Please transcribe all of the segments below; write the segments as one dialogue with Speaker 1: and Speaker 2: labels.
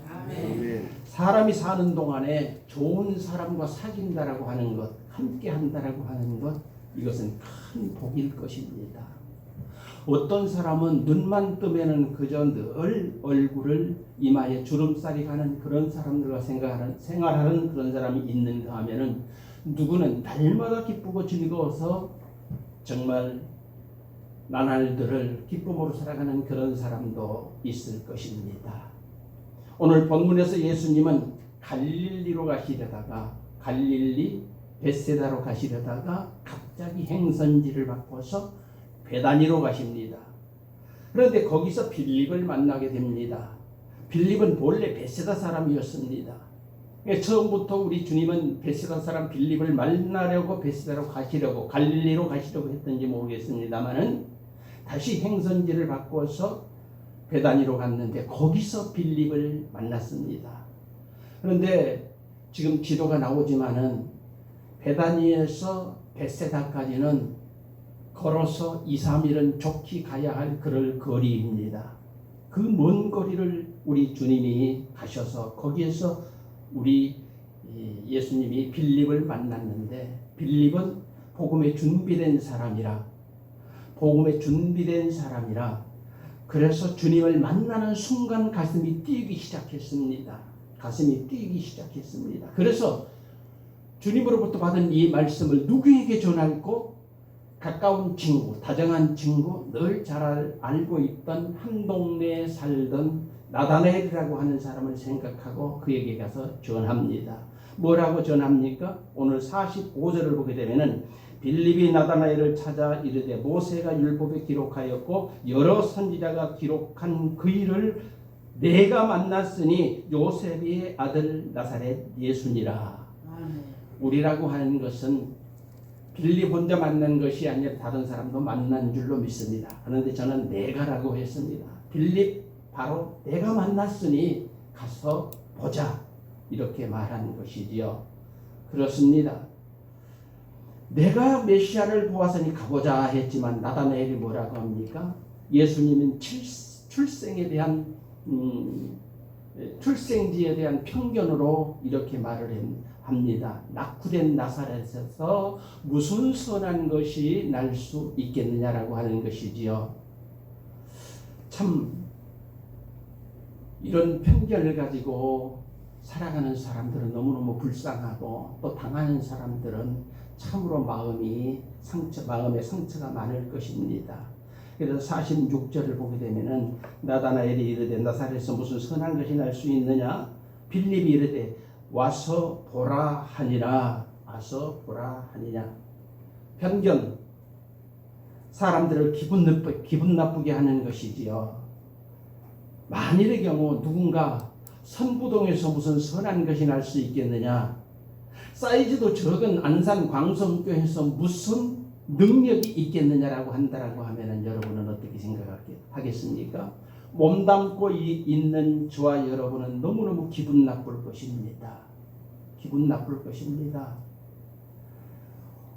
Speaker 1: 아멘.
Speaker 2: 사람이 사는 동안에 좋은 사람과 사귄다라고 하는 것, 함께 한다라고 하는 것, 이것은 큰 복일 것입니다. 어떤 사람은 눈만 뜨면은 그저 늘 얼굴을 이마에 주름살이 가는 그런 사람들과 생활하는 그런 사람이 있는가 하면은, 누구는 날마다 기쁘고 즐거워서 정말 나날들을 기쁨으로 살아가는 그런 사람도 있을 것입니다. 오늘 본문에서 예수님은 갈릴리로 가시려다가, 갈릴리 벳세다로 가시려다가 갑자기 행선지를 바꿔서 베다니로 가십니다. 그런데 거기서 빌립을 만나게 됩니다. 빌립은 본래 벳세다 사람이었습니다. 처음부터 우리 주님은 벳세다 사람 빌립을 만나려고 벳세다로 가시려고, 갈릴리로 가시려고 했던지 모르겠습니다만은 다시 행선지를 바꿔서 베다니로 갔는데 거기서 빌립을 만났습니다. 그런데 지금 지도가 나오지만은 베다니에서 벳세다까지는 걸어서 2, 3일은 좋게 가야 할 그럴 거리입니다. 그 먼 거리를 우리 주님이 가셔서 거기에서 우리 예수님이 빌립을 만났는데, 빌립은 복음에 준비된 사람이라 그래서 주님을 만나는 순간 가슴이 뛰기 시작했습니다. 그래서 주님으로부터 받은 이 말씀을 누구에게 전하고, 가까운 친구, 다정한 친구, 늘 잘 알고 있던 한 동네에 살던 나다나엘이라고 하는 사람을 생각하고 그에게 가서 전합니다. 뭐라고 전합니까? 오늘 45절을 보게 되면은, 빌립이 나다나엘을 찾아 이르되 모세가 율법에 기록하였고 여러 선지자가 기록한 그 일을 내가 만났으니 요셉의 아들 나사렛 예수니라. 우리라고 하는 것은 빌립 혼자 만난 것이 아니라 다른 사람도 만난 줄로 믿습니다. 그런데 저는 내가라고 했습니다. 빌립 바로 내가 만났으니 가서 보자, 이렇게 말한 것이지요. 그렇습니다. 내가 메시아를 보았으니 가보자 했지만 나다나엘이 뭐라고 합니까? 예수님은 출생에 대한 출생지에 대한 편견으로 이렇게 말을 합니다. 낙후된 나사렛에서 무슨 선한 것이 날 수 있겠느냐라고 하는 것이지요. 참 이런 편견을 가지고 살아가는 사람들은 너무너무 불쌍하고, 또 당하는 사람들은 참으로 마음에 상처가 많을 것입니다. 그래서 46절을 보게 되면은 나다나엘이 이르되 나사렛에서 무슨 선한 것이 날 수 있느냐? 빌립이 이르되 와서 보라 하니라. 편견, 사람들을 기분 나쁘게 하는 것이지요. 만일의 경우 누군가 선부동에서 무슨 선한 것이 날 수 있겠느냐? 사이즈도 적은 안산 광성교회에서 무슨 능력이 있겠느냐라고 한다라고 하면은 여러분은 어떻게 생각하겠습니까? 몸담고 있는 저와 여러분은 너무너무 기분 나쁠 것입니다.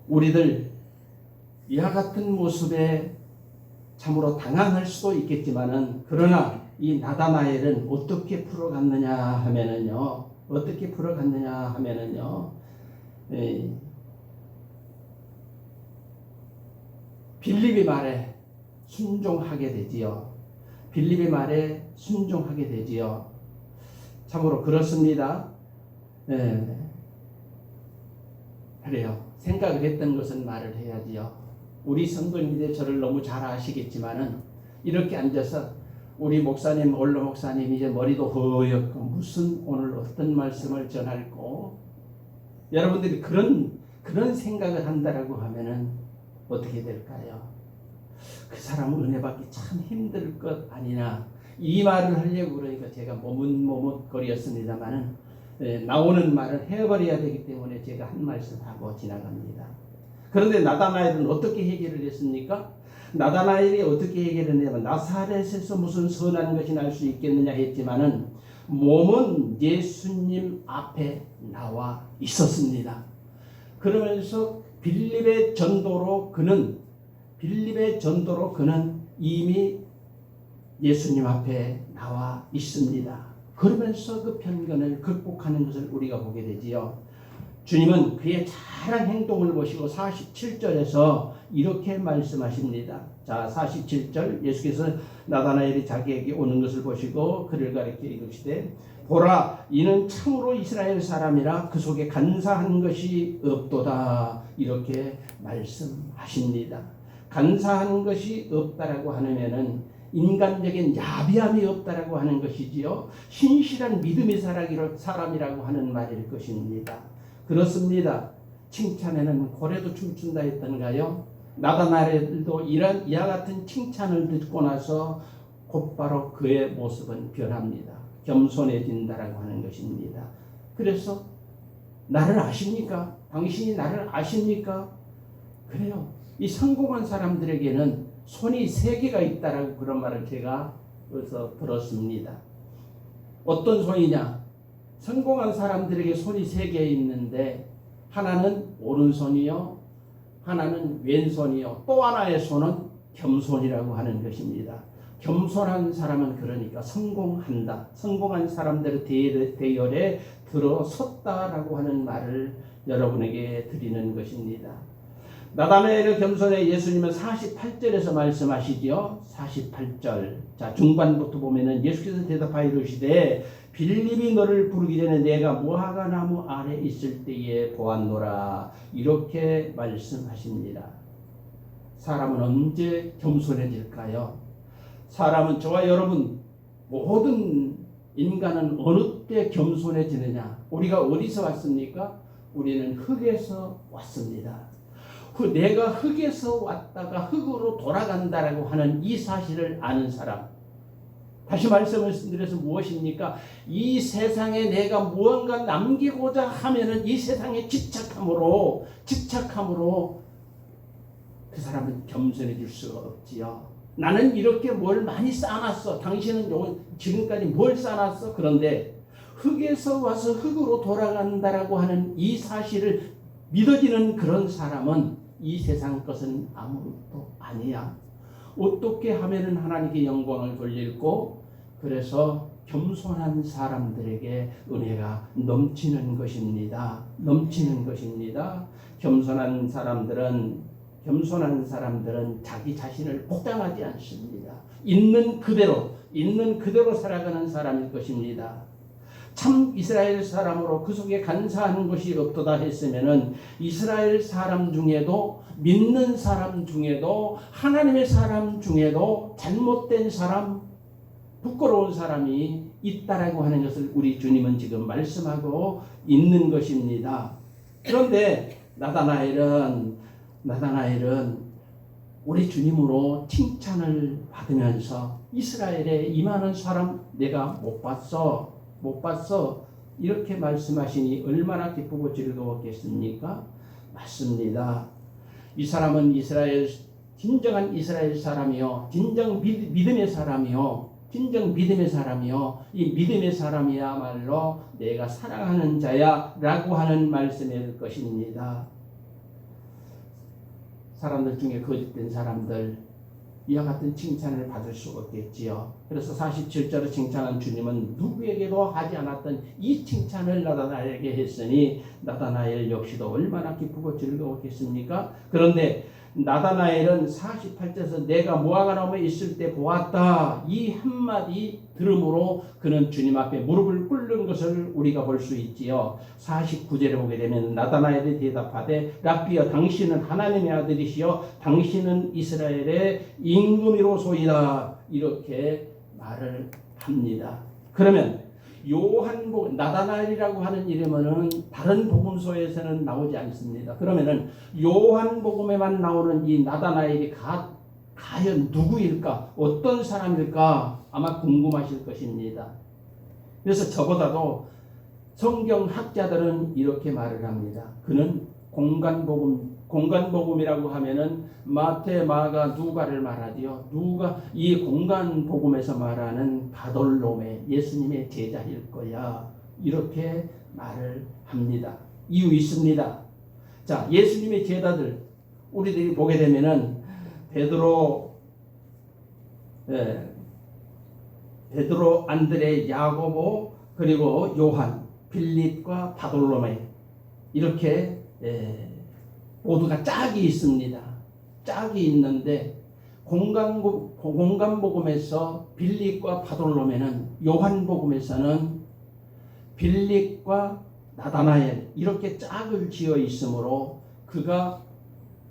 Speaker 2: 우리들 이와 같은 모습에 참으로 당황할 수도 있겠지만은, 그러나 이 나다나엘은 어떻게 풀어갔느냐 하면은요, 빌립의 말에 순종하게 되지요. 참으로 그렇습니다. 그래요. 생각을 했던 것은 말을 해야지요. 우리 성도님들 저를 너무 잘 아시겠지만은, 이렇게 앉아서 우리 목사님, 원로 목사님 이제 머리도 허옇고 무슨 오늘 어떤 말씀을 전할고, 여러분들이 그런 생각을 한다라고 하면은 어떻게 될까요? 그 사람은 은혜 받기 참 힘들 것 아니냐, 이 말을 하려고 그러니까 제가 머뭇거렸습니다만은 나오는 말을 해버려야 되기 때문에 제가 한 말씀 하고 지나갑니다. 그런데 나다나엘은 어떻게 해결을 했습니까? 나다나엘이 어떻게 해결을 했냐면, 나사렛에서 무슨 선한 것이 날 수 있겠느냐 했지만은 몸은 예수님 앞에 나와 있었습니다. 그러면서 빌립의 전도로 그는 이미 예수님 앞에 나와 있습니다. 그러면서 그 편견을 극복하는 것을 우리가 보게 되지요. 주님은 그의 잘한 행동을 보시고 47절에서 이렇게 말씀하십니다. 자, 47절 예수께서 나다나엘이 자기에게 오는 것을 보시고 그를 가리켜 이르시되 보라, 이는 참으로 이스라엘 사람이라 그 속에 간사한 것이 없도다. 이렇게 말씀하십니다. 간사한 것이 없다라고 하면은 인간적인 야비함이 없다라고 하는 것이지요. 신실한 믿음의 사람이라고 하는 말일 것입니다. 그렇습니다. 칭찬에는 고래도 춤춘다 했던가요? 나다나엘도 이와 같은 칭찬을 듣고 나서 곧바로 그의 모습은 변합니다. 겸손해진다라고 하는 것입니다. 그래서 나를 아십니까? 당신이 나를 아십니까? 그래요. 이 성공한 사람들에게는 손이 세 개가 있다라고 그런 말을 제가 어디서 들었습니다. 어떤 손이냐? 성공한 사람들에게 손이 세 개 있는데 하나는 오른손이요, 하나는 왼손이요, 또 하나의 손은 겸손이라고 하는 것입니다. 겸손한 사람은 그러니까 성공한다. 성공한 사람들의 대열에 들어섰다라고 하는 말을 여러분에게 드리는 것입니다. 나다나엘의 겸손에 예수님은 48절에서 말씀하시죠. 48절. 자, 중반부터 보면은 예수께서 대답하여 이르시되 빌립이 너를 부르기 전에 내가 무화과 나무 아래 있을 때에 보았노라. 이렇게 말씀하십니다. 사람은 언제 겸손해질까요? 사람은, 저와 여러분 모든 인간은 어느 때 겸손해지느냐? 우리가 어디서 왔습니까? 우리는 흙에서 왔습니다. 내가 흙에서 왔다가 흙으로 돌아간다라고 하는 이 사실을 아는 사람, 다시 말씀을 드려서 무엇입니까? 이 세상에 내가 무언가 남기고자 하면은 이 세상에 집착함으로 그 사람은 겸손해질 수가 없지요. 나는 이렇게 뭘 많이 쌓아놨어. 당신은 지금까지 뭘 쌓아놨어? 그런데 흙에서 와서 흙으로 돌아간다라고 하는 이 사실을 믿어지는 그런 사람은 이 세상 것은 아무것도 아니야. 어떻게 하면은 하나님께 영광을 돌릴고, 그래서 겸손한 사람들에게 은혜가 넘치는 것입니다. 넘치는 것입니다. 겸손한 사람들은 자기 자신을 포장하지 않습니다. 있는 그대로 살아가는 사람일 것입니다. 참 이스라엘 사람으로 그 속에 간사한 것이 없도다 했으면은 이스라엘 사람 중에도, 믿는 사람 중에도, 하나님의 사람 중에도 잘못된 사람, 부끄러운 사람이 있다라고 하는 것을 우리 주님은 지금 말씀하고 있는 것입니다. 그런데 나다나엘은 우리 주님으로 칭찬을 받으면서 이스라엘에 임하는 사람 내가 못 봤어. 이렇게 말씀하시니 얼마나 기쁘고 즐거웠겠습니까? 맞습니다. 이 사람은 진정한 이스라엘 사람이요, 진정 믿음의 사람이요, 이 믿음의 사람이야말로 내가 사랑하는 자야 라고 하는 말씀일 것입니다. 사람들 중에 거짓된 사람들, 이와 같은 칭찬을 받을 수 없겠지요. 그래서 47절에 칭찬한 주님은 누구에게도 하지 않았던 이 칭찬을 나다나엘에게 했으니 나다나엘 역시도 얼마나 기쁘고 즐거웠겠습니까? 그런데 나다나엘은 48절에서 내가 무화과 나무에 있을 때 보았다, 이 한마디 들음으로 그는 주님 앞에 무릎을 꿇는 것을 우리가 볼 수 있지요. 49절에 보게 되면 나다나엘이 대답하되 랍비여, 당신은 하나님의 아들이시여 당신은 이스라엘의 임금이로소이다. 이렇게 말을 합니다. 그러면 요한복음, 나다나엘이라고 하는 이름은 다른 복음서에서는 나오지 않습니다. 그러면은 요한복음에만 나오는 이 나다나엘이 과연 누구일까? 어떤 사람일까? 아마 궁금하실 것입니다. 그래서 저보다도 성경학자들은 이렇게 말을 합니다. 그는 공간복음이라고 하면은 마태, 마가, 누가를 말하지요. 누가 이 공간복음에서 말하는 바돌로메, 예수님의 제자일 거야. 이렇게 말을 합니다. 이유 있습니다. 자, 예수님의 제자들 우리들이 보게 되면은 베드로, 베드로, 안드레, 야고보, 그리고 요한, 빌립과 바돌로메, 이렇게 모두가 짝이 있습니다. 짝이 있는데 공간복음에서 빌립과 바돌로메는, 요한복음에서는 빌립과 나다나엘 이렇게 짝을 지어 있으므로 그가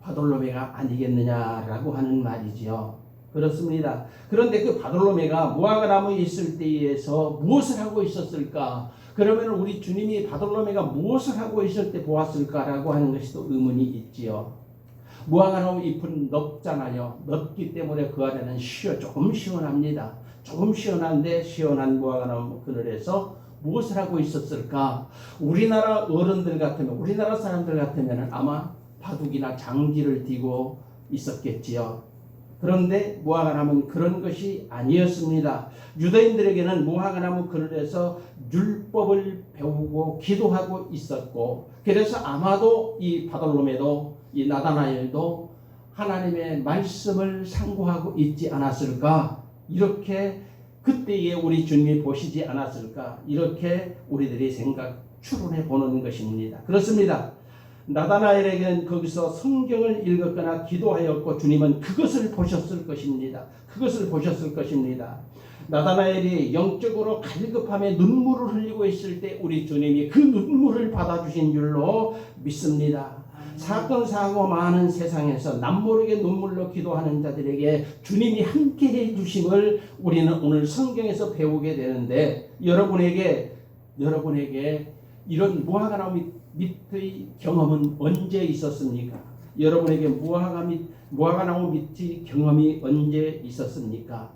Speaker 2: 바돌로메가 아니겠느냐라고 하는 말이지요. 그렇습니다. 그런데 그 바돌로메가 무화과나무에 있을 때에서 무엇을 하고 있었을까? 그러면 우리 주님이 바돌로메가 무엇을 하고 있을 때 보았을까라고 하는 것이 또 의문이 있지요. 무화과나무 잎은 넓잖아요. 넓기 때문에 그 아래는 조금 시원합니다. 조금 시원한데 시원한 무화과나무 그늘에서 무엇을 하고 있었을까? 우리나라 어른들 같으면, 우리나라 사람들 같으면 아마 바둑이나 장기를 띠고 있었겠지요. 그런데 무화과나무는 그런 것이 아니었습니다. 유대인들에게는 무화과나무 그늘에서 율법을 배우고 기도하고 있었고, 그래서 아마도 이 바돌로메도 이 나다나엘도 하나님의 말씀을 상고하고 있지 않았을까? 이렇게 그때에 우리 주님이 보시지 않았을까? 이렇게 우리들이 추론해 보는 것입니다. 그렇습니다. 나다나엘에게는 거기서 성경을 읽었거나 기도하였고 주님은 그것을 보셨을 것입니다. 그것을 보셨을 것입니다. 나다나엘이 영적으로 갈급함에 눈물을 흘리고 있을 때 우리 주님이 그 눈물을 받아주신 줄로 믿습니다. 사건 사고 많은 세상에서 남모르게 눈물로 기도하는 자들에게 주님이 함께해 주심을 우리는 오늘 성경에서 배우게 되는데, 여러분에게 이런 무화과나무 밑의 경험은 언제 있었습니까? 여러분에게 무화과나무 밑의 경험이 언제 있었습니까?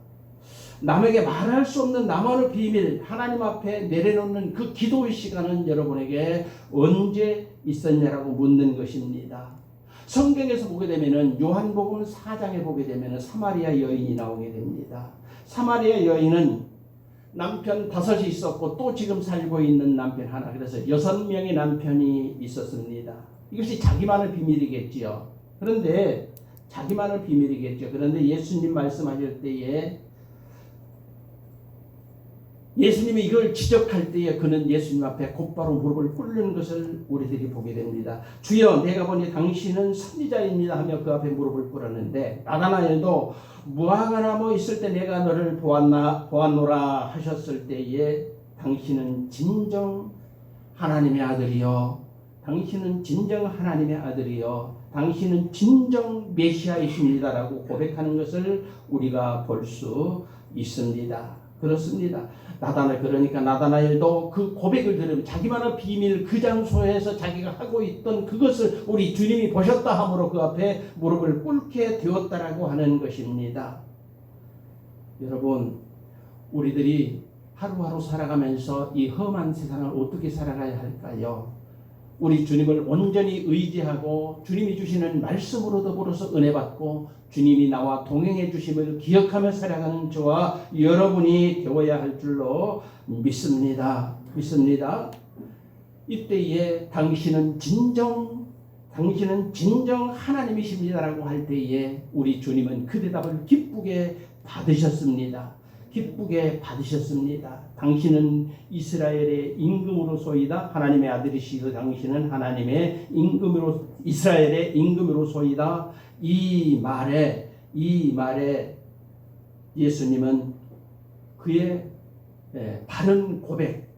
Speaker 2: 남에게 말할 수 없는 나만의 비밀, 하나님 앞에 내려놓는 그 기도의 시간은 여러분에게 언제 있었냐라고 묻는 것입니다. 성경에서 보게 되면은 요한복음 4장에 보게 되면은 사마리아 여인이 나오게 됩니다. 사마리아 여인은 남편 5이 있었고 또 지금 살고 있는 남편 하나, 그래서 6명의 남편이 있었습니다. 이것이 자기만의 비밀이겠지요. 그런데 예수님 말씀하실 때에 예수님이 이걸 지적할 때에 그는 예수님 앞에 곧바로 무릎을 꿇는 것을 우리들이 보게 됩니다. 주여, 내가 보니 당신은 선지자입니다 하며 그 앞에 무릎을 꿇었는데, 나다나엘도 무화과나무 있을 때 내가 너를 보았노라 하셨을 때에 당신은 진정 하나님의 아들이요, 당신은 진정 하나님의 아들이요, 당신은 진정 메시아이십니다라고 고백하는 것을 우리가 볼 수 있습니다. 그렇습니다. 그러니까 나다나엘도 그 고백을 들으면 자기만의 비밀, 그 장소에서 자기가 하고 있던 그것을 우리 주님이 보셨다 함으로 그 앞에 무릎을 꿇게 되었다라고 하는 것입니다. 여러분, 우리들이 하루하루 살아가면서 이 험한 세상을 어떻게 살아가야 할까요? 우리 주님을 온전히 의지하고 주님이 주시는 말씀으로 더불어서 은혜 받고 주님이 나와 동행해 주심을 기억하며 살아가는 저와 여러분이 되어야 할 줄로 믿습니다. 이때에 당신은 진정 하나님이십니다라고 할 때에 우리 주님은 그 대답을 기쁘게 받으셨습니다. 당신은 이스라엘의 임금으로소이다. 하나님의 아들이시고 당신은 하나님의 이스라엘의 임금으로소이다. 이 말에 예수님은 그의 바른 고백,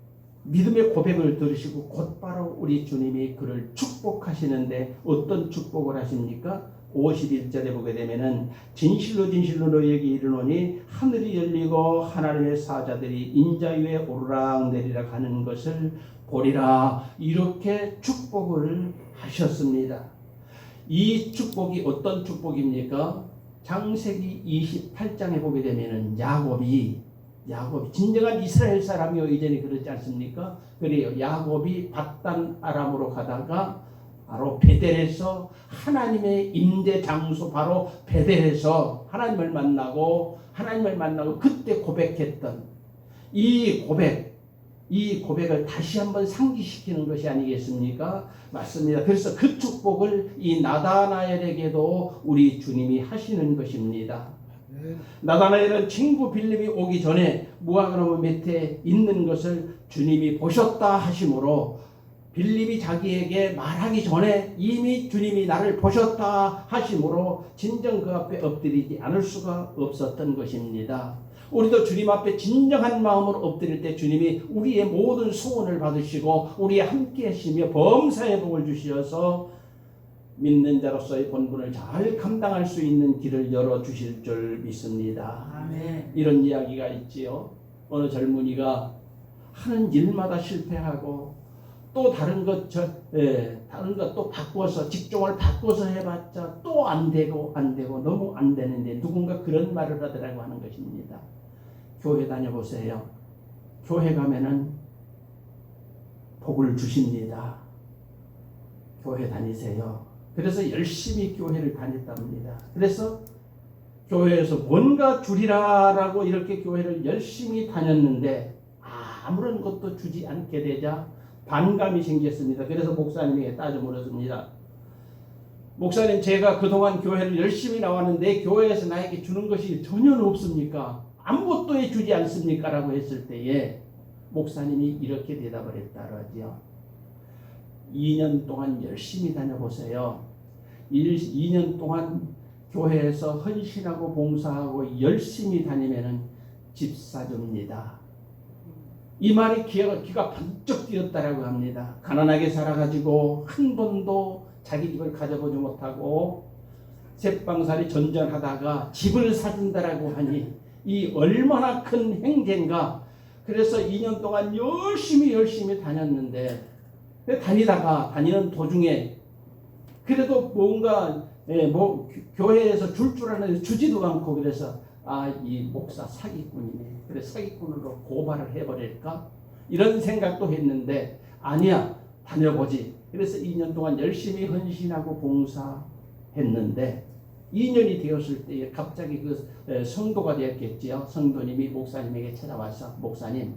Speaker 2: 믿음의 고백을 들으시고 곧바로 우리 주님이 그를 축복하시는데 어떤 축복을 하십니까? 51절에 보게 되면은 진실로 너희에게 이르노니 하늘이 열리고 하나님의 사자들이 인자 위에 오르락 내리락 하는 것을 보리라, 이렇게 축복을 하셨습니다. 이 축복이 어떤 축복입니까? 창세기 28장에 보게 되면은 야곱이 진정한 이스라엘 사람이요, 이전에 그렇지 않습니까? 그래요. 야곱이 paddan 아람으로 가다가 바로 베델에서 하나님의 임재 장소, 바로 베델에서 하나님을 만나고 그때 고백했던 이 고백을 다시 한번 상기시키는 것이 아니겠습니까? 맞습니다. 그래서 그 축복을 이 나다나엘에게도 우리 주님이 하시는 것입니다. 나다나엘은 친구 빌립이 오기 전에 무화과나무 밑에 있는 것을 주님이 보셨다 하심으로 빌립이 자기에게 말하기 전에 이미 주님이 나를 보셨다 하심으로 진정 그 앞에 엎드리지 않을 수가 없었던 것입니다. 우리도 주님 앞에 진정한 마음으로 엎드릴 때 주님이 우리의 모든 소원을 받으시고 우리와 함께 하시며 범사의 복을 주시어서 믿는 자로서의 본분을 잘 감당할 수 있는 길을 열어주실 줄 믿습니다.
Speaker 1: 아멘.
Speaker 2: 이런 이야기가 있지요. 어느 젊은이가 하는 일마다 실패하고 또 다른 것 또 바꿔서 직종을 바꿔서 해봤자 또 안 되고 너무 안 되는데 누군가 그런 말을 하더라고 하는 것입니다. 교회 다녀보세요. 교회 가면은 복을 주십니다. 교회 다니세요. 그래서 열심히 교회를 다녔답니다. 그래서 교회에서 뭔가 주리라라고 이렇게 교회를 열심히 다녔는데 아무런 것도 주지 않게 되자 반감이 생겼습니다. 그래서 목사님에게 따져 물었습니다. 목사님, 제가 그동안 교회를 열심히 나왔는데 교회에서 나에게 주는 것이 전혀 없습니까? 아무것도 해주지 않습니까? 라고 했을 때에 목사님이 이렇게 대답을 했다라지요. 2년 동안 열심히 다녀보세요. 2년 동안 교회에서 헌신하고 봉사하고 열심히 다니면은 집 사줍니다. 이 말이 귀가 번쩍 뛰었다라고 합니다. 가난하게 살아가지고 한 번도 자기 집을 가져보지 못하고 새빵살이 전전하다가 집을 사준다라고 하니 이 얼마나 큰 행진가. 그래서 2년 동안 열심히 다녔는데 다니는 도중에 그래도 뭔가 교회에서 줄 아는데 주지도 않고 그래서 이 목사 사기꾼이네. 그래 사기꾼으로 고발을 해버릴까? 이런 생각도 했는데 아니야, 다녀보지. 그래서 2년 동안 열심히 헌신하고 봉사했는데 2년이 되었을 때 갑자기 그 성도가 되었겠지요. 성도님이 목사님에게 찾아와서 목사님,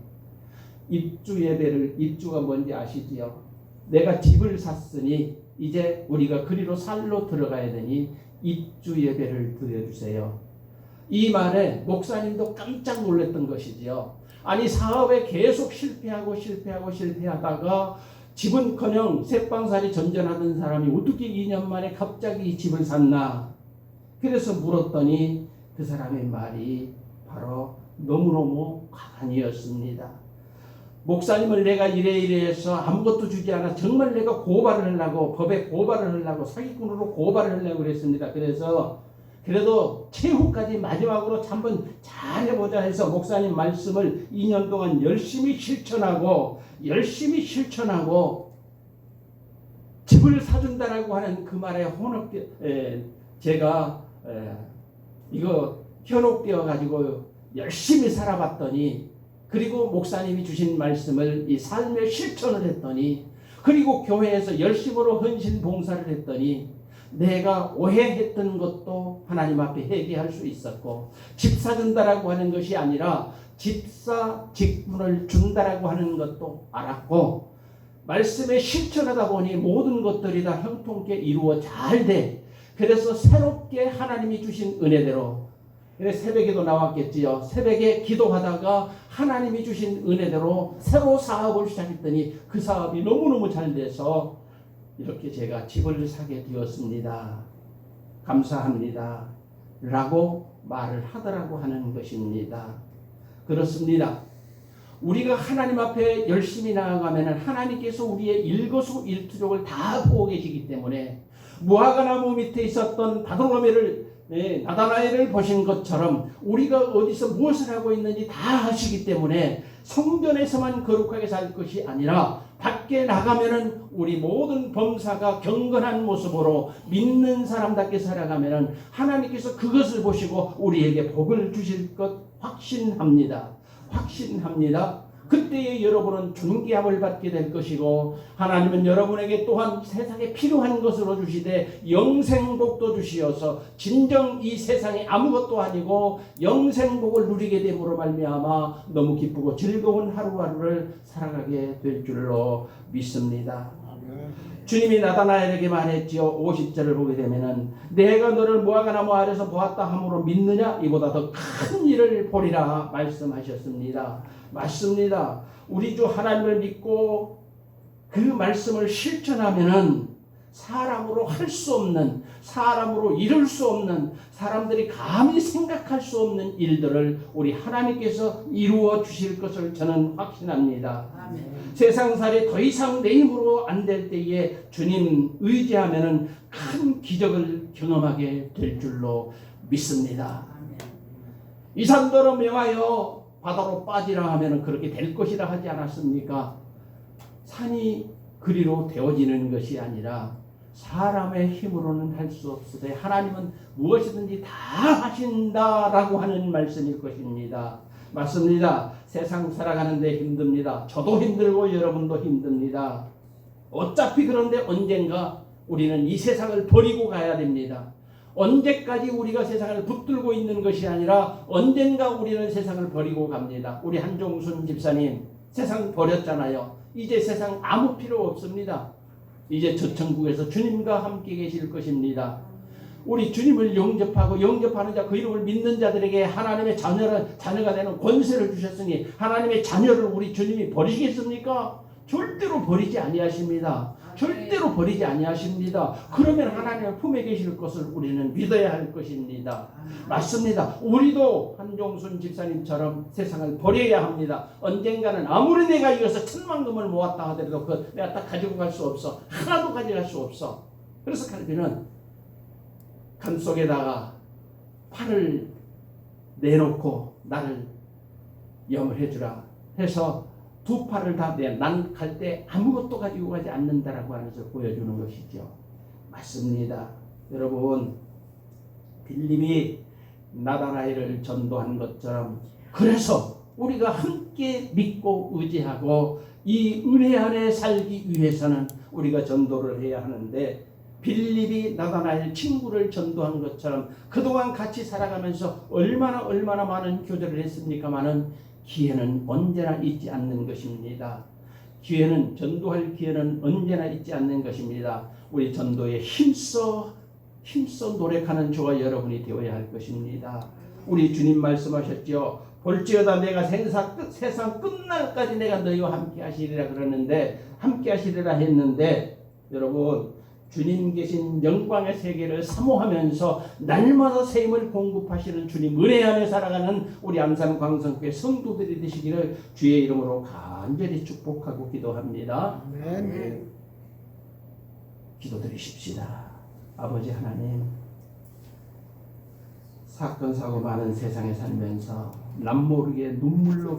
Speaker 2: 입주가 뭔지 아시지요? 내가 집을 샀으니 이제 우리가 그리로 살로 들어가야 되니 입주 예배를 드려주세요. 이 말에 목사님도 깜짝 놀랐던 것이지요. 아니 사업에 계속 실패하다가 집은커녕 새빵살이 전전하던 사람이 어떻게 2년 만에 갑자기 집을 샀나? 그래서 물었더니 그 사람의 말이 바로 너무너무 가관이었습니다. 목사님을 내가 이래 해서 아무것도 주지 않아 정말 내가 고발을 하려고 법에 고발을 하려고 사기꾼으로 고발을 하려고 그랬습니다. 그래서 그래도 최후까지 마지막으로 한번 잘해보자 해서 목사님 말씀을 2년 동안 열심히 실천하고 집을 사준다라고 하는 그 말에 제가 이거 현혹되어 가지고 열심히 살아봤더니 그리고 목사님이 주신 말씀을 이 삶에 실천을 했더니 그리고 교회에서 열심으로 헌신 봉사를 했더니 내가 오해했던 것도 하나님 앞에 회개할 수 있었고 집 사준다라고 하는 것이 아니라 집사 직분을 준다라고 하는 것도 알았고 말씀에 실천하다 보니 모든 것들이 다 형통케 이루어 잘 돼. 그래서 새롭게 하나님이 주신 은혜대로 새벽에도 나왔겠지요. 새벽에 기도하다가 하나님이 주신 은혜대로 새로 사업을 시작했더니 그 사업이 너무너무 잘 돼서 이렇게 제가 집을 사게 되었습니다. 감사합니다. 라고 말을 하더라고 하는 것입니다. 그렇습니다. 우리가 하나님 앞에 열심히 나아가면 하나님께서 우리의 일거수일투족을 다 보고 계시기 때문에 무화과나무 밑에 있었던 나다나엘을 보신 것처럼 우리가 어디서 무엇을 하고 있는지 다 아시기 때문에 성전에서만 거룩하게 살 것이 아니라 밖에 나가면은 우리 모든 범사가 경건한 모습으로 믿는 사람답게 살아가면은 하나님께서 그것을 보시고 우리에게 복을 주실 것 확신합니다. 그때에 여러분은 존귀함을 받게 될 것이고 하나님은 여러분에게 또한 세상에 필요한 것으로 주시되 영생복도 주시어서 진정 이 세상이 아무것도 아니고 영생복을 누리게 됨으로 말미암아 너무 기쁘고 즐거운 하루하루를 살아가게 될 줄로 믿습니다. 주님이 나다나엘에게 말했지요. 50절을 보게 되면은 내가 너를 무화과나무 아래서 보았다 함으로 믿느냐? 이보다 더 큰 일을 보리라 말씀하셨습니다. 맞습니다. 우리 주 하나님을 믿고 그 말씀을 실천하면은 사람으로 할 수 없는, 사람으로 이룰 수 없는, 사람들이 감히 생각할 수 없는 일들을 우리 하나님께서 이루어 주실 것을 저는 확신합니다.
Speaker 1: 아멘.
Speaker 2: 세상살이 더 이상 내 힘으로 안 될 때에 주님 의지하면은 큰 기적을 경험하게 될 줄로 믿습니다.
Speaker 1: 아멘.
Speaker 2: 이 산더러 명하여 바다로 빠지라 하면은 그렇게 될 것이라 하지 않았습니까? 산이 그리로 되어지는 것이 아니라 사람의 힘으로는 할 수 없으되 하나님은 무엇이든지 다 하신다라고 하는 말씀일 것입니다. 맞습니다. 세상 살아가는데 힘듭니다. 저도 힘들고 여러분도 힘듭니다. 어차피 그런데 언젠가 우리는 이 세상을 버리고 가야 됩니다. 언제까지 우리가 세상을 붙들고 있는 것이 아니라 언젠가 우리는 세상을 버리고 갑니다. 우리 한종순 집사님 세상 버렸잖아요. 이제 세상 아무 필요 없습니다. 이제 저 천국에서 주님과 함께 계실 것입니다. 우리 주님을 영접하고 영접하는 자, 그 이름을 믿는 자들에게 하나님의 자녀가 되는 권세를 주셨으니 하나님의 자녀를 우리 주님이 버리시겠습니까? 절대로 버리지 아니하십니다. 절대로 버리지 아니하십니다. 그러면 하나님의 품에 계실 것을 우리는 믿어야 할 것입니다. 맞습니다. 우리도 한종순 집사님처럼 세상을 버려야 합니다. 언젠가는 아무리 내가 이어서 천만금을 모았다 하더라도 그 내가 딱 가지고 갈 수 없어. 하나도 가져갈 수 없어. 그래서 칼빈은 간 속에다가 팔을 내놓고 나를 염을 해주라 해서 두 팔을 다 내. 난 갈 때 아무것도 가지고 가지 않는다라고 하면서 보여주는 것이죠. 맞습니다. 여러분, 빌립이 나다나엘을 전도한 것처럼 그래서 우리가 함께 믿고 의지하고 이 은혜 안에 살기 위해서는 우리가 전도를 해야 하는데 빌립이 나다나엘 친구를 전도한 것처럼 그동안 같이 살아가면서 얼마나 많은 교제를 했습니까마는 기회는 언제나 있지 않는 것입니다. 기회는 전도할 기회는 언제나 있지 않는 것입니다. 우리 전도에 힘써 노력하는 저와 여러분이 되어야 할 것입니다. 우리 주님 말씀하셨죠. 볼지어다 내가 세상 끝날까지 내가 너희와 함께 하시리라 그러는데 함께 하시리라 했는데 여러분 주님 계신 영광의 세계를 사모하면서 날마다 새 힘을 공급하시는 주님 은혜 안에 살아가는 우리 안산 광성교회 성도들이 되시기를 주의 이름으로 간절히 축복하고 기도합니다.
Speaker 3: 아멘.
Speaker 2: 기도드리십시다. 아버지 하나님, 사건 사고 많은 세상에 살면서 남모르게 눈물로